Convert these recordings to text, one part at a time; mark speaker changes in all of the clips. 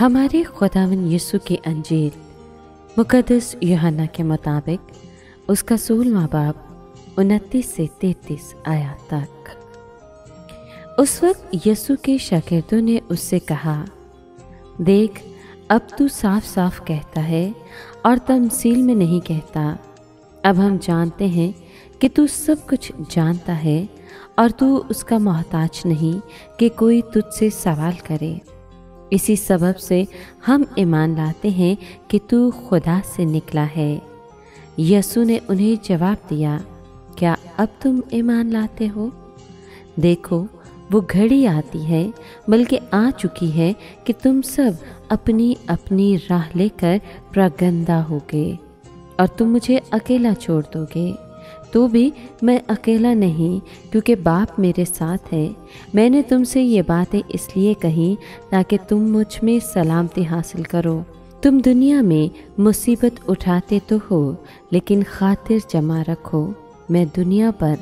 Speaker 1: ہمارے خداوند یسوع کی انجیل مقدس یوحنا کے مطابق اس کا 16واں باب 29 سے 33 آیات تک۔ اس وقت یسوع کے شاگردوں نے اس سے کہا، دیکھ اب تو صاف صاف کہتا ہے اور تمثیل میں نہیں کہتا۔ اب ہم جانتے ہیں کہ تو سب کچھ جانتا ہے اور تو اس کا محتاج نہیں کہ کوئی تجھ سے سوال کرے۔ اسی سبب سے ہم ایمان لاتے ہیں کہ تو خدا سے نکلا ہے۔ یسوع نے انہیں جواب دیا، کیا اب تم ایمان لاتے ہو؟ دیکھو وہ گھڑی آتی ہے بلکہ آ چکی ہے کہ تم سب اپنی اپنی راہ لے کر پراگندہ ہوگے اور تم مجھے اکیلا چھوڑ دو گے۔ تو بھی میں اکیلا نہیں، کیونکہ باپ میرے ساتھ ہے۔ میں نے تم سے یہ باتیں اس لیے کہیں تاکہ تم مجھ میں سلامتی حاصل کرو۔ تم دنیا میں مصیبت اٹھاتے تو ہو، لیکن خاطر جمع رکھو، میں دنیا پر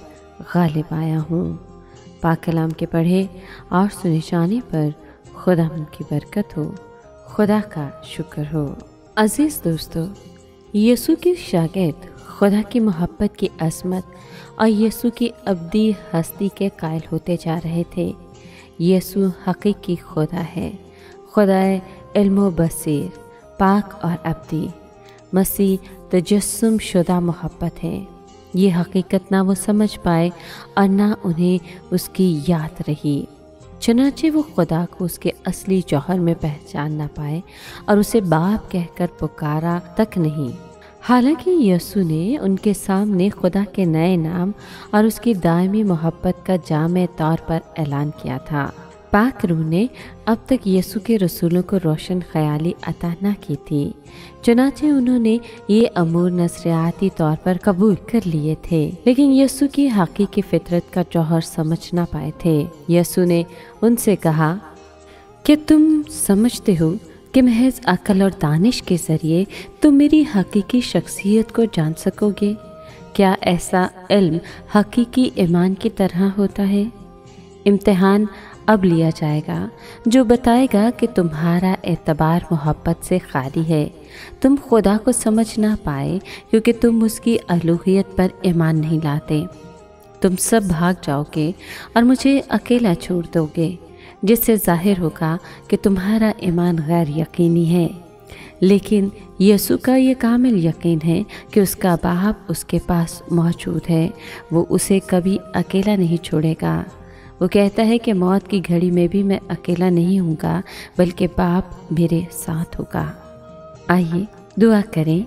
Speaker 1: غالب آیا ہوں۔ پاک کلام کے پڑھے اور سنے جانے پر خدا ان کی برکت ہو، خدا کا شکر ہو۔ عزیز دوستو، یسوع کے شاگرد خدا کی محبت کی عظمت اور یسوع کی ابدی ہستی کے قائل ہوتے جا رہے تھے۔ یسوع حقیقی خدا ہے، خدا علم و بصیر، پاک اور ابدی۔ مسیح تجسم شدہ محبت ہے۔ یہ حقیقت نہ وہ سمجھ پائے اور نہ انہیں اس کی یاد رہی، چنانچہ وہ خدا کو اس کے اصلی جوہر میں پہچان نہ پائے اور اسے باپ کہہ کر پکارا تک نہیں۔ حالانکہ یسوع نے ان کے سامنے خدا کے نئے نام اور اس کی دائمی محبت کا جامع طور پر اعلان کیا تھا۔ پاک روح نے اب تک یسوع کے رسولوں کو روشن خیالی عطا نہ کی تھی، چنانچہ انہوں نے یہ امور نظریاتی طور پر قبول کر لیے تھے، لیکن یسوع کی حقیقی فطرت کا جوہر سمجھ نہ پائے تھے۔ یسوع نے ان سے کہا، کیا تم سمجھتے ہو کہ محض عقل اور دانش کے ذریعے تم میری حقیقی شخصیت کو جان سکو گے؟ کیا ایسا علم حقیقی ایمان کی طرح ہوتا ہے؟ امتحان اب لیا جائے گا جو بتائے گا کہ تمہارا اعتبار محبت سے خالی ہے۔ تم خدا کو سمجھ نہ پائے کیونکہ تم اس کی الوہیت پر ایمان نہیں لاتے۔ تم سب بھاگ جاؤ گے اور مجھے اکیلا چھوڑ دو گے، جس سے ظاہر ہوگا کہ تمہارا ایمان غیر یقینی ہے۔ لیکن یسوع کا یہ کامل یقین ہے کہ اس کا باپ اس کے پاس موجود ہے، وہ اسے کبھی اکیلا نہیں چھوڑے گا۔ وہ کہتا ہے کہ موت کی گھڑی میں بھی میں اکیلا نہیں ہوں گا، بلکہ باپ میرے ساتھ ہوگا۔ آئیے دعا کریں۔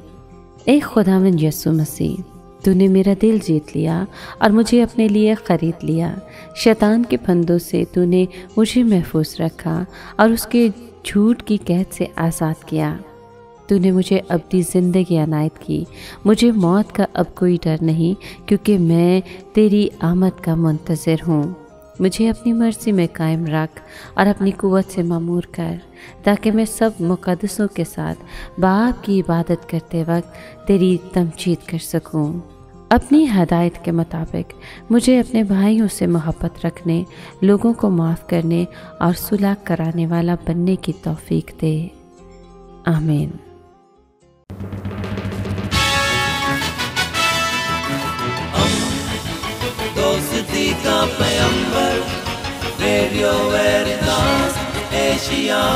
Speaker 1: اے خداوند یسوع مسیح، تو نے میرا دل جیت لیا اور مجھے اپنے لیے خرید لیا۔ شیطان کے پھندوں سے تو نے مجھے محفوظ رکھا اور اس کے جھوٹ کی قید سے آزاد کیا۔ تو نے مجھے ابدی زندگی عنایت کی۔ مجھے موت کا اب کوئی ڈر نہیں، کیونکہ میں تیری آمد کا منتظر ہوں۔ مجھے اپنی مرضی میں قائم رکھ اور اپنی قوت سے مامور کر، تاکہ میں سب مقدسوں کے ساتھ باپ کی عبادت کرتے وقت تیری تمجید کر سکوں۔ اپنی ہدایت کے مطابق مجھے اپنے بھائیوں سے محبت رکھنے، لوگوں کو معاف کرنے اور صلح کرانے والا بننے کی توفیق دے۔ آمین۔
Speaker 2: دوستی کا پیمبر، ریڈیو ویریتاس ایشیا۔